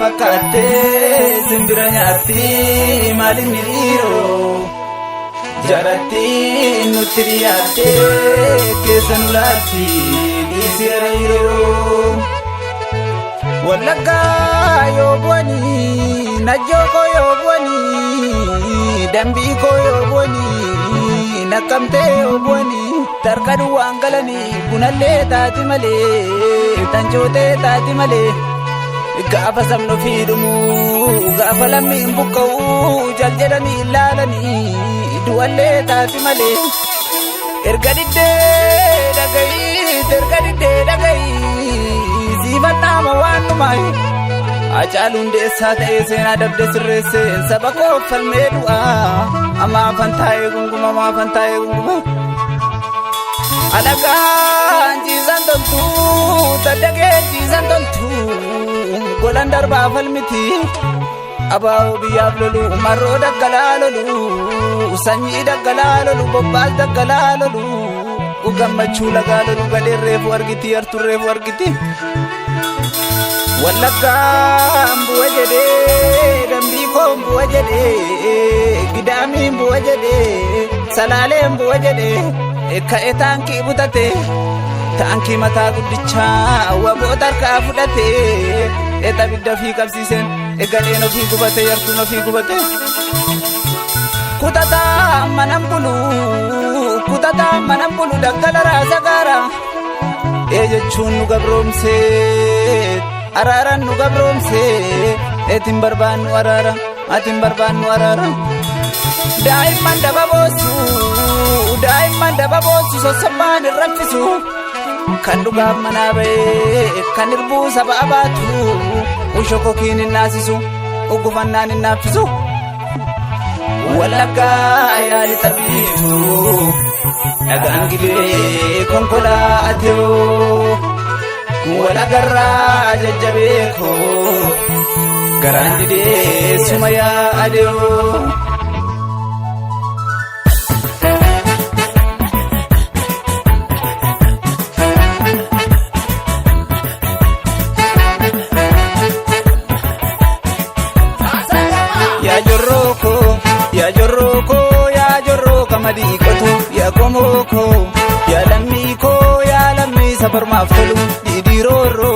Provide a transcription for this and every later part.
fakkaate simbira nyaatti maalin miiroo jaratti nutti dhiyaatte keessa nu laatti dhiisi hariiroo Wallagga yoo bu'ani najjoo koo yoo bu'ani dambii koo yoo bu'ani Nakamtee yoo bu'ani tarkaduu waan galani bunallee taati malee tanjootee taati malee gaafa sabno fiidumu gaafa lammiin buqqa'u jal jedhanii ilaalanii du'allee taati malee erga diddee dhagayi siifannaama waan numaay Acaaluun deessaa ta'ee seenaa dabde sirreesseen saba koo falmee du'aa amaafan taa'ee gunguma Alagaan jiisan toltuu taddagee jiisan toltuu golan darbaa falmiti abaa'oo biyyaaf lolu marroo daggalaa lolu sanyii daggalaa lolu bobbaas daggalaa lolu gammachuu lagaa lolu gadheen reefu argiti yartuun reefu argiti Wallaggaan bu'a jedhee dambii koon bu'a jedhee gidaamiin bu'a jedhee salaaleen bu'a jedhee ka'e taankii butate taankii mataa guddichaa waboota harkaa fudhate abidda ofii qabsiiseen gadheen ofii gubate yartuun ofii gubate kutataa manan bulu daggala raasa gaara jechuun nu gabroomsee Araran nu gabroomsee etin barbaannu araara atin barbaannu araara daa'imman daba boosu sossobaan irraffisu kan dhugaaf manaa ba'ee kan irbuu saba abaatu ushokokiin hin naasisu uggufannaan hin naaffisu Wallaggaa yaali tabiitu dhagaan gibee konkolaatoo Walagarraa jajjabeeko garaan didee suma yaadoo yaa jorroo kamadii qotu yaa komooko yaa lammii sabarmaaf tolu Didiroro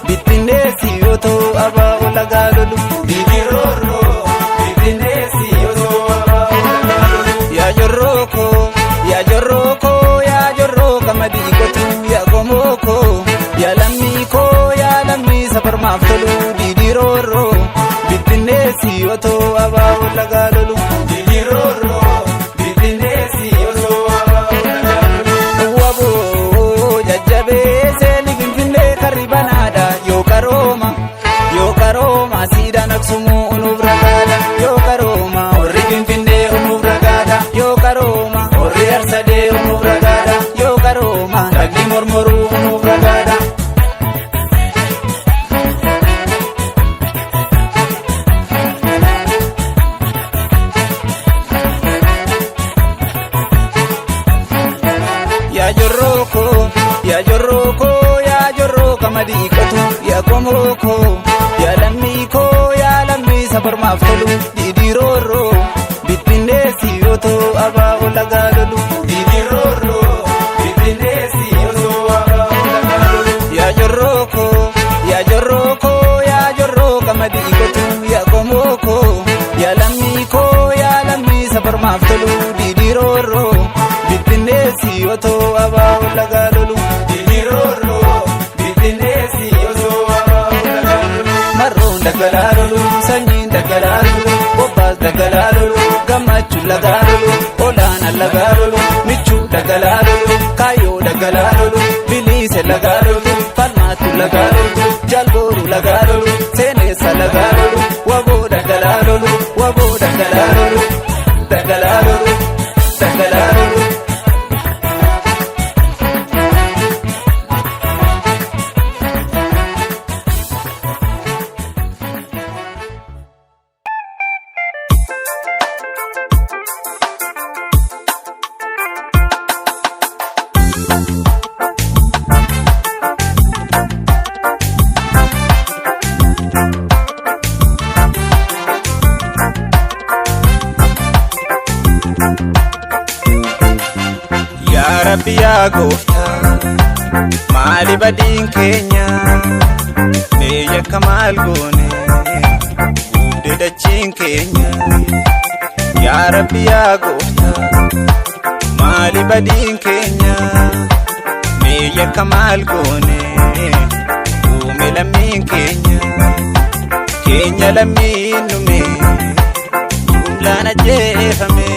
bittindeessi yoo ta'u abaa'oo lagaa lolu Didiroro bittindeessi yoo ta'u abaa'oo lagaa lolu yaa jorroo kamadii qotu yaa komooko yaa lammii sabarmaaf tolu Didiroro bittindeessi yoo ta'u abaa'oo lagaa lolu Didiroro bittindeessi yoo ta'u abaa'oo lagaa lolu waboo jajjabeesse Yoo karooma siidaan aksumu unuuf ragaadha Yoo karooma warri finfinnee unuuf ragaadha Yoo karooma warri arsadee unuuf ragaadha Yoo karooma dhagni mormoruu unuuf ragaadha Yaa jorroo kamadii qotu yaa komooko yaa lammii sabarmaaf tolu Didiroro bittindeessi yoo ta'u abaa'oo lagaa lolu Didiroro bittindeessi yoo ta'u abaa'oo lagaa lolu yaa jorroo kamadii qotu yaa komooko yaa lammii sabarmaaf tolu Didiroro bittindeessi yoo ta'u abaa'oo lagaa lolu Didiroro bittindeessi yoo ta'u abaa'oo lagaa lolu marroon daggalaa lolu sanyiin daggalaa lolu bobbaas daggalaa lolu gammachuun lagaa lolu olaanaan lagaa lolu michuu daggalaa lolu kaayyoo daggalaa lolu biliise lagaa lolu falmaatu lagaa lolu jalbooru lagaa lolu seenessa lagaa lolu waboo daggalaa lolu daggalaa lolu daggalaa lolu daggalaa lolu Rabbi yaa gooftaa maali badiin keenya mee yakka maal goone gubde dachiin keenya. Yaa Rabbi yaa gooftaa maali badiin keenya mee yakka maal goone uume lammiin keenya lammiin nume jumlaan ajjeefame.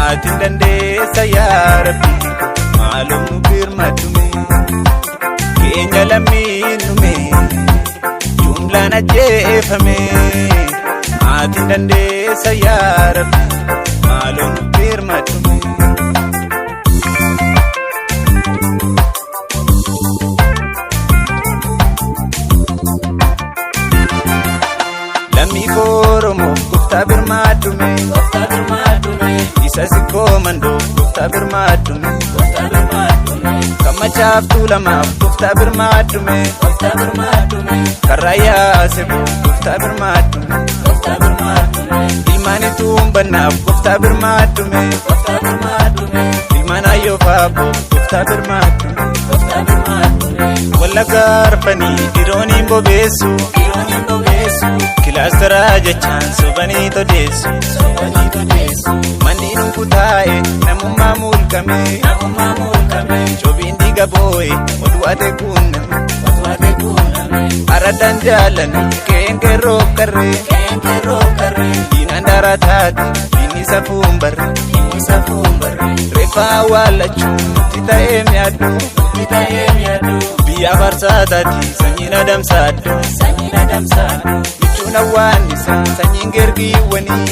Ati dandeessa yaa Rabbi maalum nu birmadhume keenya lammiin nume jumlaan ajjeefame. Ati dandeessa yaa Rabbi maalum nu birmadhume. Lammii Oromoo gooftaa birmadhume isa sikkoo mandoo gooftaa birmadhume kammachaaf tuulamaaf gooftaa birmadhume karraayyaa seboo gooftaa birmadhume ilmaan ituun bannaaf gooftaa birmadhume ilmaan ayyoo faaboo gooftaa birmadhume wallagga arfanii dhirooniin bobeessu kilaasteraa jechaan sobanii todeessu manniin kutaa'e namummaa mulqame coobiin dhiiga boo'e oduu ate kuunname aradaan jaalani qeenqeerroo qarree diinaan daaraa taate diinni safuun barre reeffaa awwaalachuun nutti ta'ee mi'aaddu biyya afarsaataati sanyiin adamsaaddu michuun awwaannisaa sanyiin gergiiwwanii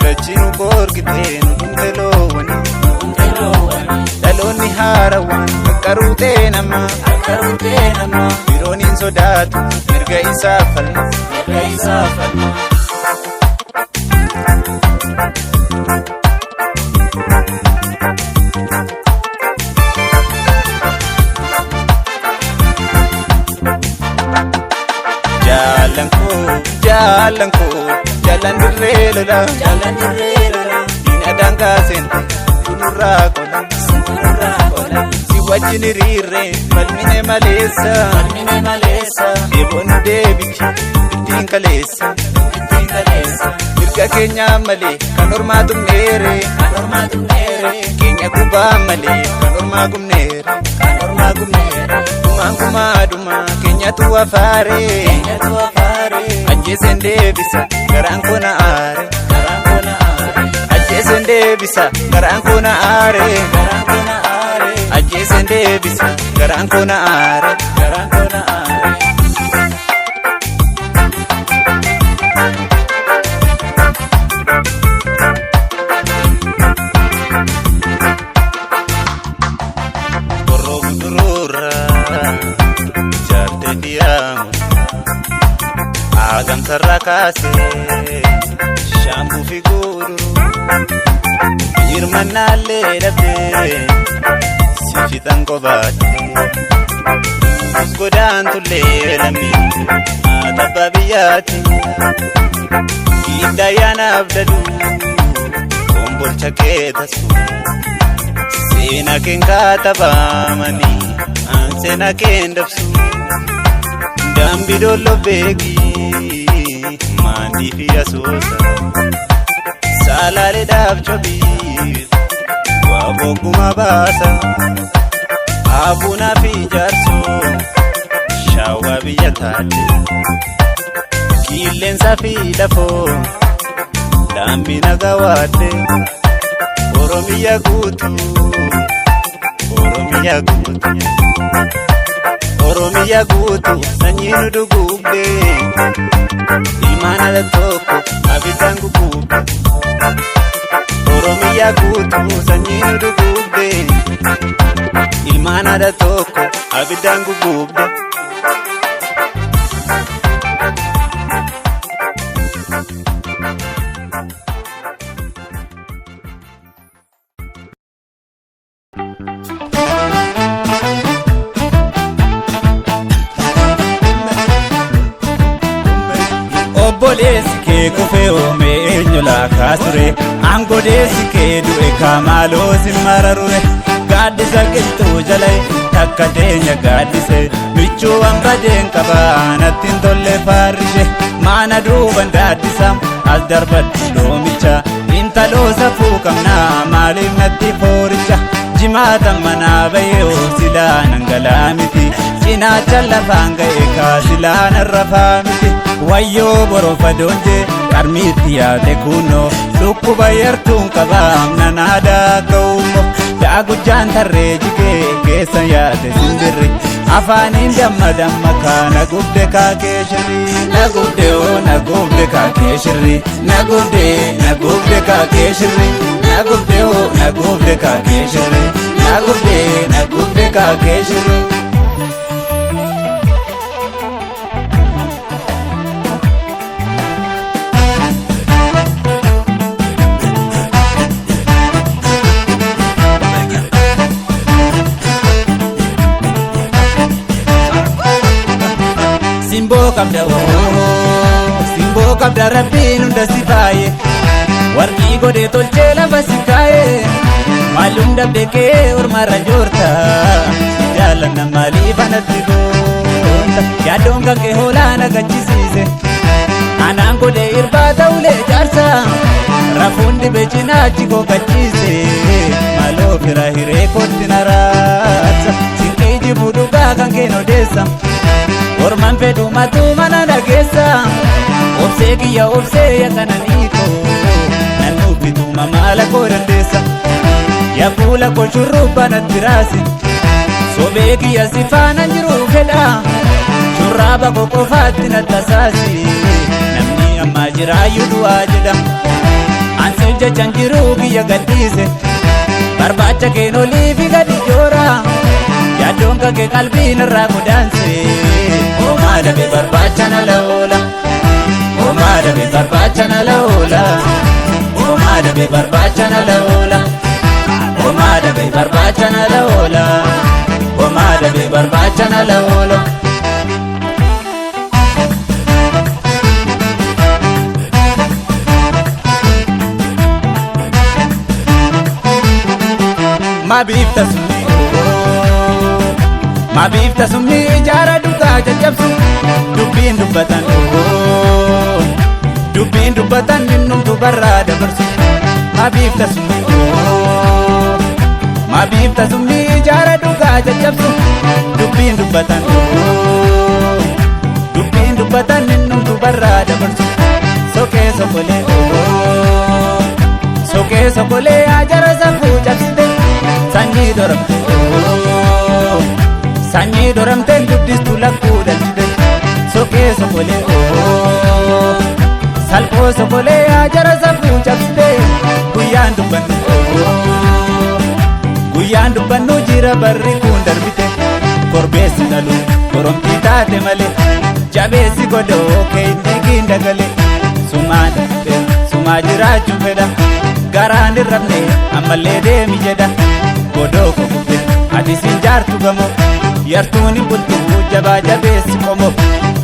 dachiinu koorgitee nu dhumte loowwanii dhaloonni haarawaan qaqqaruutee namaa birooniin sodaatu mirga isaa falma. Jaalan dirree lola diina daangaa seente tunurraa qola si wajjin hiriirree falmine maleessa eeboonu deebichi ittiin kaleessa mirga keenyaa malee kan ormaa tumneere keenya gubaa malee kan ormaa gumneere dhumaa keenyatu afaaree ajjeesen deebisa garaan koona aare ajjeesen deebisa garaan koona aare ajjeesen deebisa garaan koona aare. Agamsarraa kaasee shaambuu fi gururu hirmannaallee dhabdee si fixan qobaatee godaantullee lammii abbaa biyyaatti giiddaayyaanaaf daduu kombolcha kee tasuu seenaa keen kaatabaamanii seenaa keen dabsuu dambi dolloo beekii. Mandi fi asoosa salaalee dhaabchobii waaboguma baasa abuunaa fi jaarsoo shaawaa biyya taate qilleensaa fi lafoo dambi nagawaate Oromiyaa guutuu sanyii nu dugugdee ilmaan ala tokko abiddaan gugubde Oromiyaa guutuu sanyii nu dugugdee ilmaan ala tokko abiddaan gugubde. Obboleessi kee kufee oomee eenyulaa kaasure Angodeessi kee du'e kaamaaloo si mararure gaaddisa qilxuu jalay takka teenya gaaddise michuu hambadeen qabaa nattiin tolle faarrishe maana duuban daaddisa as darbadhu loomicha intaloo safuu qabnaa maaliif natti fooricha jimaata manaa bayoo silaa nangalaa miti cinaacha lafaan ga'e kaa silaa narrafaa miti wayyoo borofa doonje qarmiitti yaate kunoo dhukkuba yartuun qabaam nanaadaa ga'uummo daagujjaan tarree jigee keessa yaate simbirri afaaniin damma kaana gubde kaakee shirri nagubde oo nagubde kaakee shirri nagubde kaakee shirri nagubde oo nagubde kaakee shirri nagubde kaakee shirri. Simboo qabda rabbiin hunda si faaye warqii godhee tolchee lafa si kaaye maalum dhabde kee ormarra joorta jaalanna maaliif anatti goota yaaddoon kan kee hoolaa nagachisiise anaan godhee irbaata ulee jaarsa rafuun dhibee cinaachi kookachiise maaloo fira hiree kootti naraasa sinqii jibuu dhugaa kan keen odeessa orman fedhu matuu mana dhageessa obsee kiyya obsee yakkananiiko nan nuffituma maala koo dandeessa yaa fuula koo shurrubba natti raasi sobee kiyya si faana jiru fedha shurraaba koo qofaatti nattasaasi namni ammaa jiraayyuu du'aa jedha ansiif jechan jiru kiyya gadhiise barbaacha keen oliifi gadi joora yaaddoon kake qalbiin irraa godaanse omaada be barbaacha na laoola omaada be barbaacha na laoola omaada be barbaacha na laoola omaada be barbaacha na laoola omaada be barbaacha na laoola. Mabiifta sumni ijaara dhugaa jajjabsu dubbiin dubbatan innumtu barraa dabarsu mabiifta sumni ijaara dhugaa jajjabsu dubbiin dubbatan innumtu barraa dabarsu sokee sokolee ajara safuu cabsite sanyii doramteen guddistu lakkuu dhalchite sokee sokolee salphoo sokolee ajara safuu cabsite guyyaan dubbannu jira barri kun darbite korbeessi dhalu goromtii taate malee jabeessi godoo keeyyiin dagale sumaa jiraachuun fedha garaan irrabne ammallee deemi jedha godoo kokutte ati siin jaartu gamoo yartuun hin bultu jabaa jabeessi qomoo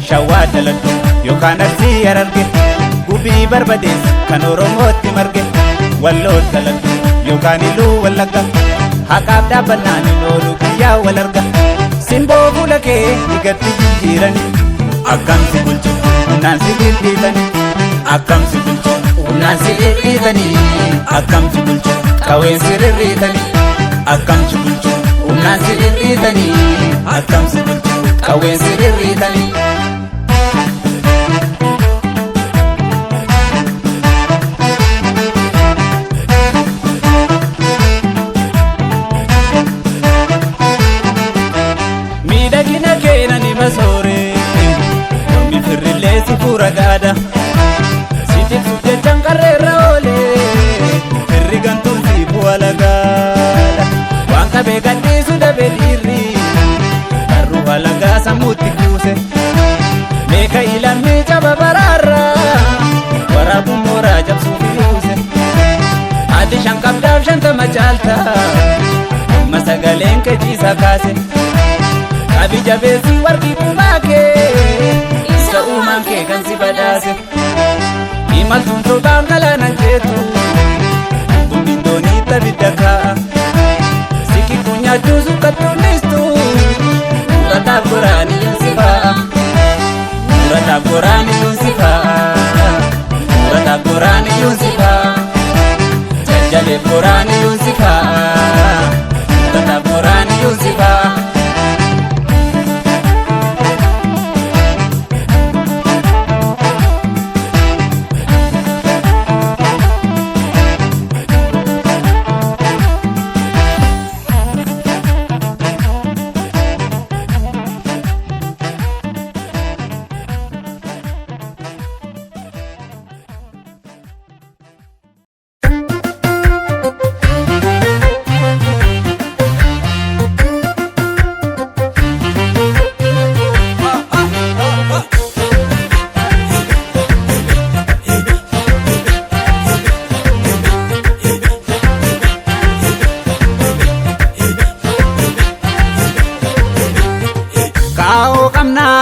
shawwaa daladhu yookaan arsii Hararge gubii barbadeessi kan oromootti marge walloo daladhu yookaan iluu wallagga haqaaf dhaabbannaan hin oolu guyyaa wal arga simboo fuula kee dhigatti jijjiirani akkam si bulchu humnaan si dhidhiitani akkam si bulchu humnaan si dhidhiitani akkam si bulchu qawween si rirriitani akkam si bulchu humnaan si dhidhiitani akkam si bulchu qawween si rirriitani. Miidhagina keena ni masoore namni firrillee si fuura gaada si tiksuuf jechaan qarreerra oolee firri gantuun si bu'a lagaadha waan qabee gadhiisu dabee dhiirri barruu halagaa sammuutti kuuse meeqa ilammii caba baraarra waraabuun mooraa cabsuuf yuuse ati shan qabdaaf shantama caalta amma sagaleen kechiisa kaase abi jabeessi warqii kumbaa kee isa uumaan kee kan si badhaase imaltuun sobaan galaana jeetu nyaatu sukkattuunistu murataaf goraani Yuusufa murataaf goraani Yuusufa murataaf goraani Yuusufa jajjabeef goraani Yuusufa murataaf goraani Yuusufa.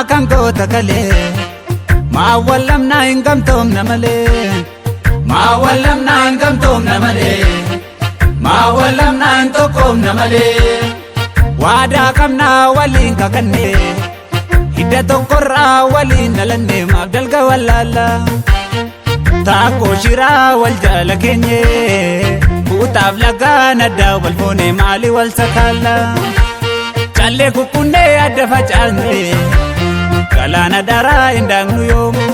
kan goota galee maa wallamnaa hin gamtoomna malee maa wallamnaa hin gamtoomna malee maa wallamnaa hin tokkoomna malee waadaa qabnaa waliin kakannee hidda tokkorraa waliin dhalannee maaf dalga wallaalla taakoo shiraa wal jaala keenye buutaaf lagaan addaa wal foonee maali wal sakaalla callee kukkunnee adda facaasnee galaana daraa indaangnu yoomu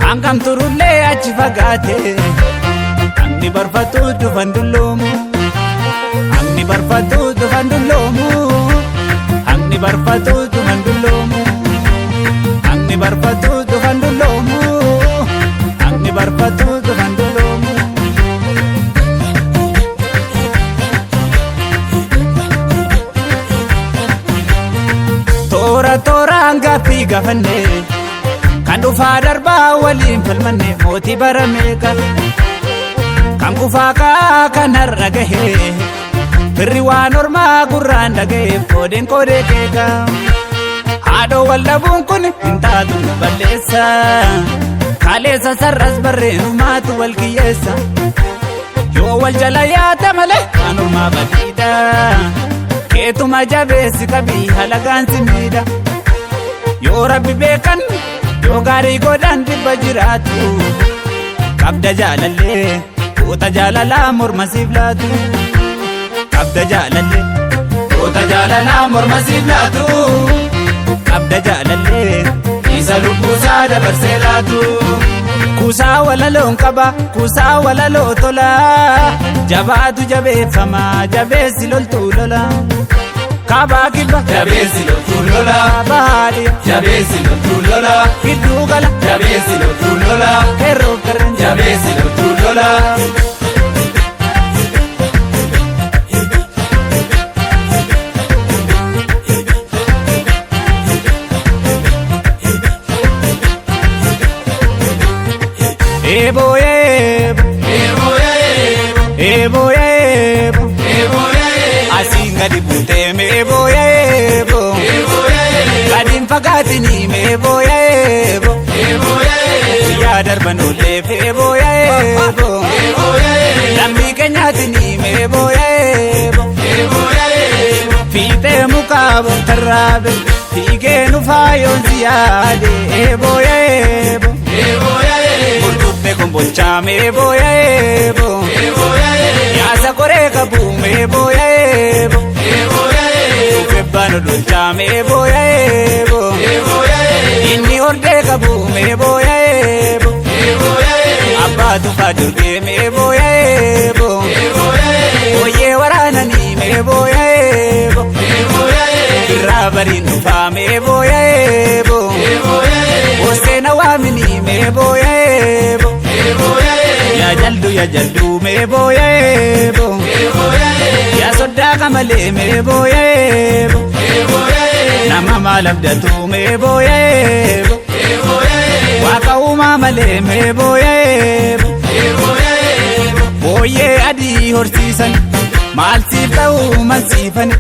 hangam turullee achi fagaate hangni barfatu dhufan dulloomu hangni barfatu dhufan dulloomu hangni barfatu dhufan dulloomu hangni barfatu dhufan dulloomu hangni barfatu dhufan dulloomu. Tooraan gaaffii gaafannee kan dhufaa darbaa waliin falmanne mootii barameeka kan kufaa kaa kan har'a gahee firri waan ormaa gurraan dhaga'eef qoodeen qoodee keeka haadhoo wallabuun kun hin taatu balleessa kaleessa sarras barreenumaatu wal kiyyeessa yoo wal jala yaata malee waan ormaa badiidha keetuma jabeessi qabii halagaan simiidha yoo rabbi beekan yoo gaarii godhan dhibba jiraatu qabda jaalallee goota jaalalaa morma siif laatu qabda jaalallee goota jaalalaa morma siif laatu qabda jaalallee isa lubbuusaa dabarsee laatu. Kuusaa walaloon qaba kuusaa walaloo tola jabaatu jabeeffama jabeessi loltuu lola kaabaa kibba jabeessi loltuu lola bahaadhiya jabeessi loltuu lola gidduu gala jabeessi loltuu lola kerroof kerreen jabeessi loltuu lola. Ebo ebo Ebo ebo ebo asin gadi butee ebo ebo gadin fagaatini ebo ebo yaa darban olleef ebo ebo lambii keenyaatini ebo ebo fiixee mukaa bontarraabe fiigee nufaa yoon siyaade ebo ebo Murtubbe kombolcha mebo ebo yaasa koree qabu mebo ebo kebbano dolcha mebo ebo inni hordee qabu mebo ebo abbaatu faadurgee mebo ebo ooyee waraananii mebo ebo irraa bariin dhufaa mebo ebo Oseena waamini mebo ebo ya jaldu mebo ebo ya soddaa qamalee mebo ebo nama maal abdatu mebo ebo waaqa uumaa malee mebo ebo booyyee adii horsiisan maal siif ta'uu mansiifan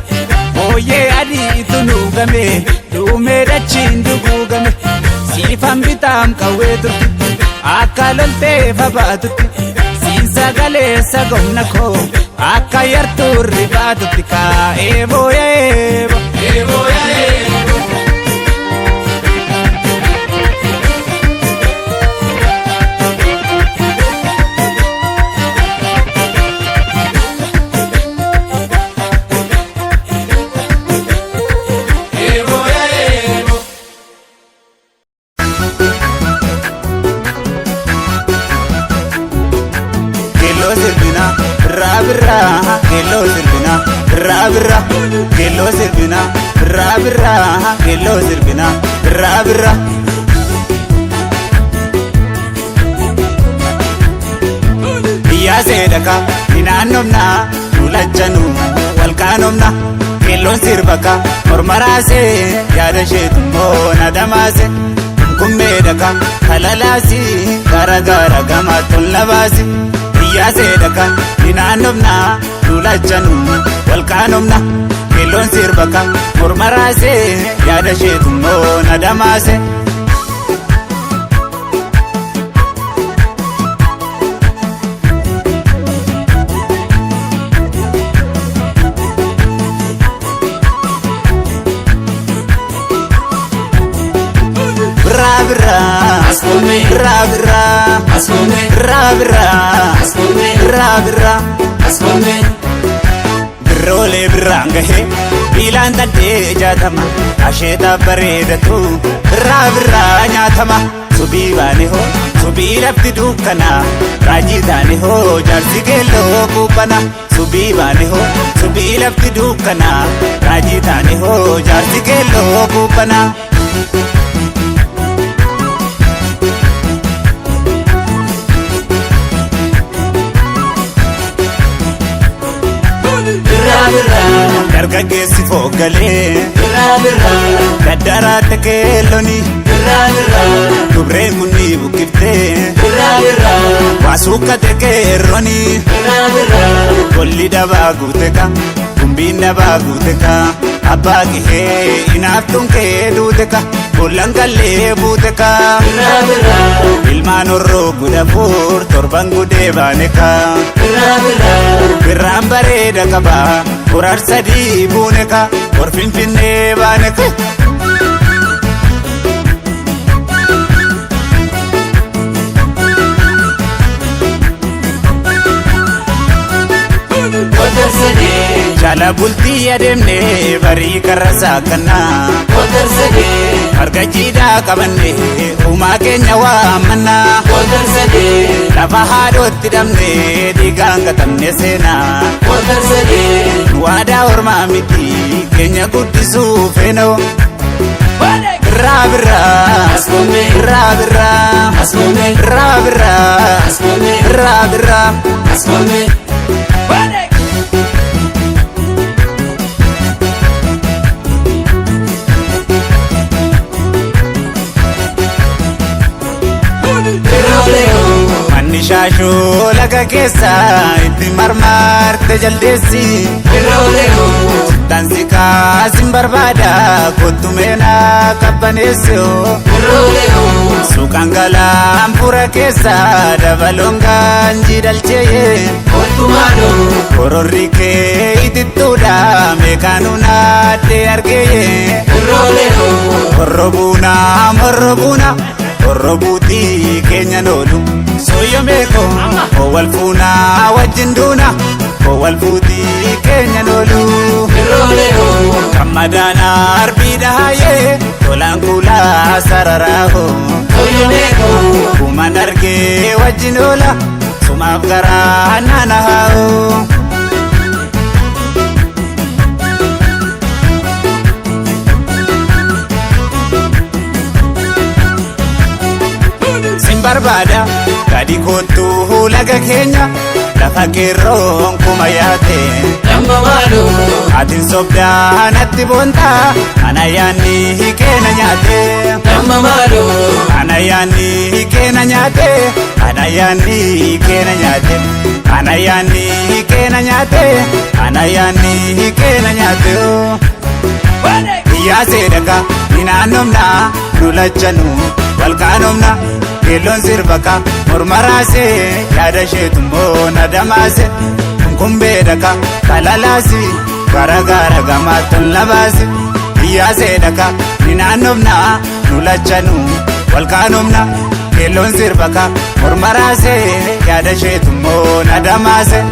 booyyee adii tunuugame dhuumee dachiin duguugame siifan bitaam qawwee turte akka loltee fabaatutti siinsa galeessa gomna koo akka yartuu ribaatutti kaa'ee booyee Gello sirbina birra gello sirbina birra gello sirbina birra biyya seedaka inaannomna nulachanu walqaanomna gelloon sirbaka mormaraase yaada isheetummoo nadamaase kummeedaka kalalaasi garagara gama tollabaasi biyya seedaka inaannomna nulachanu walqaanomna gelloon sirbaka mormaraase yaada isheetummoo nadamaase Rabra, ascolme, rabra, ascolme, rabra, ascolme, rabra, ascolme. Birroolee birraan gahee biilaan taddee jaatama asheeta bareedatu birraa nyaatama subii baane hoo subii lafti dukkana raajii taane hoo jaarsi keelloo kubbana subii baane hoo subii lafti dukkana raajii taane hoo jaarsi keelloo kubbana. Dargaggeessi fooggalee daddaraatti keelloni dubreen kunni bukkiftee waasuukkate keerroni golli dabaa guuteka gumbiin dabaa guuteka abbaa qihee inaaftuun kee duuteka bollan kallee buuteka ilmaan horroo gudhafuur torban gudee baaneka birraan bareeda qabaa Kurar sadii buuneka hor finfinnee baaneka. Jala bultii adeemnee barii karra saaqannaa harka jiidhaa qabannee uumaa keenya waammannaa lafa haadhootti dhabnee dhiigaan gatamne seenaa waadaa ormaa miti keenya guddisuu feenoo Rabra, rabra, rabra, rabra, manni shaashoo laga keessa itti marmarte jaldeessi tansi kaasin barbaada kottumeena qabbaneessi suuqaan galaan fura keessa dabaloon gaanjii dhalchee kororri kee itittuudha meeqaanu naadde argee morrobuuna Orrobuutii keenya noolu sooyyo meeko owwal fuunaa wajjin duuna owwal fuutii keenya noolu kammadaan arbii dhahaayee tolaan kuulaa sararaaho sooyyo meeko kumaan argee wajjin oola sumaaf garaa naanahaaho. Barbaada gadi kootu laga keenya lafa keerroon kuma yaate atiin sobdaa natti boontaa ana yaanni keena nyaate ana yaanni keena nyaate ana yaanni keena nyaate ana yaanni keena nyaate ana yaanni keena nyaate biyyaa seedaka ni naannomna nu lachanu wal qaanomna keelloon sirbaka morma raasee yaada isheetummoo na damaase kunkumbeedaka kalalaasi garagara gamaatton labaase biyyaa seedaka ni naannomna nu lachanu wal qaanomna keelloon sirbaka morma raasee yaada isheetummoo na damaase.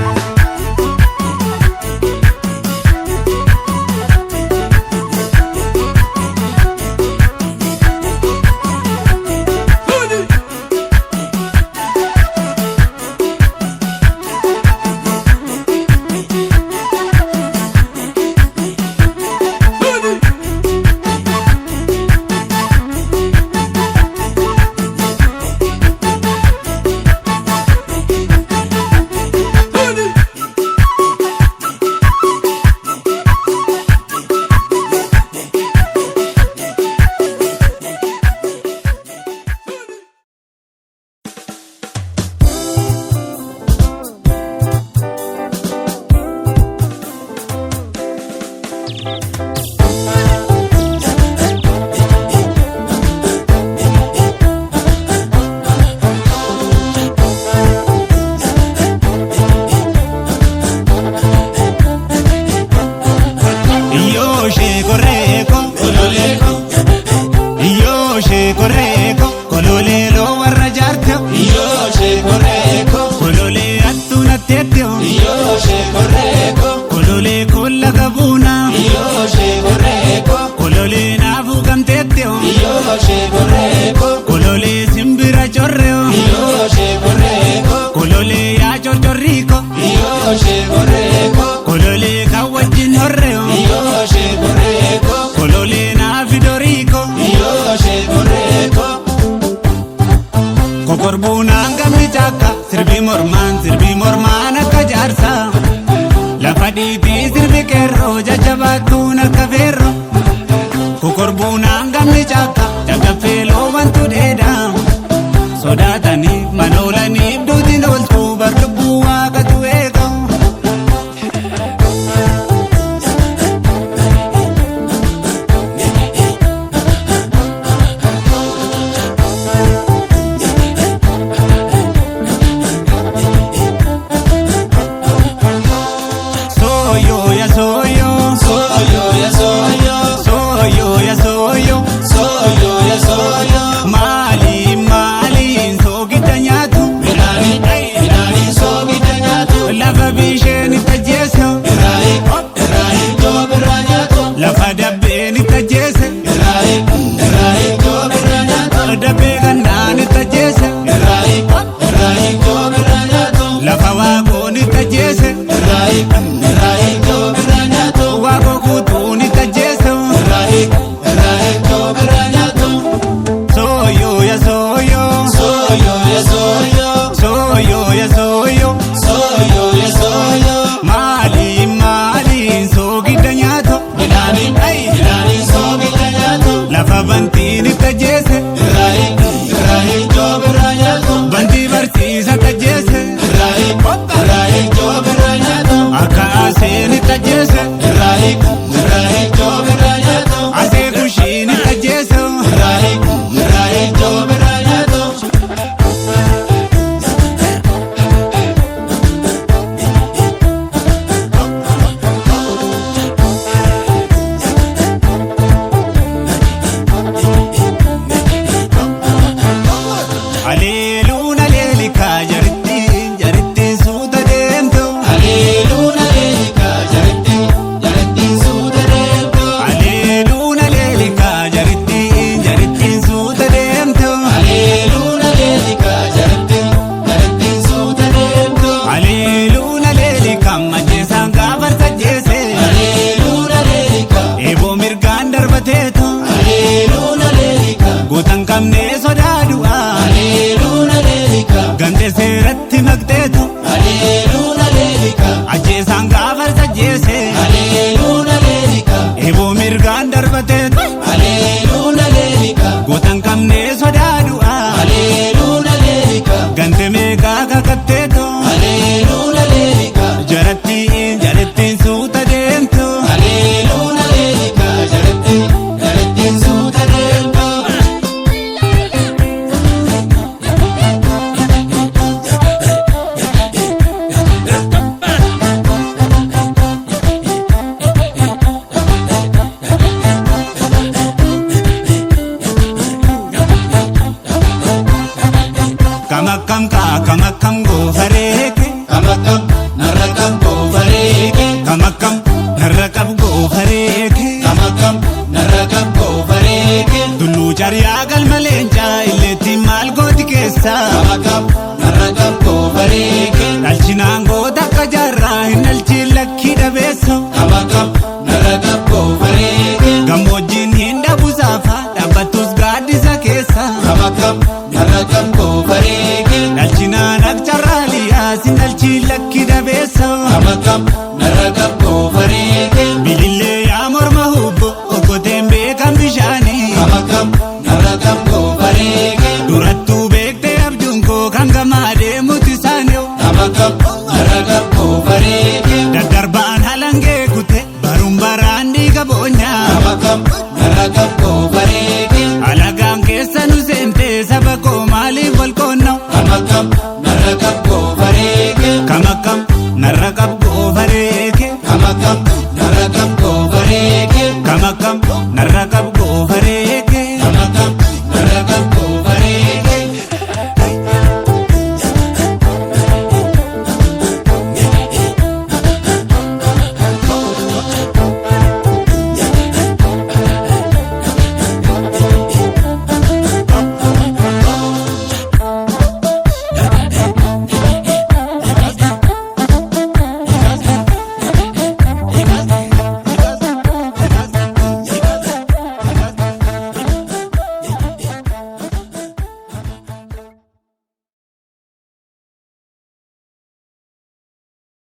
Soyo ya soyo, soyo ya soyo. lakki dabeessa Kamakam naragaboo bareeke. bilillee yaa morma hubbo okkoteen beekan bishaanii Kamakam naragaboo bareeke. durattuu beekte abjuun koo kan gamaa deemutti isaaniyo Kamakam naragaboo bareeke. daddarbaan halangee kute baruun baraan dhiiga boonyaa Kamakam naragaboo bareeke. alagaan keessa nu seentee saba koo maaliif wal qoonnaw Kamakam naragaboo bareeke. kamakam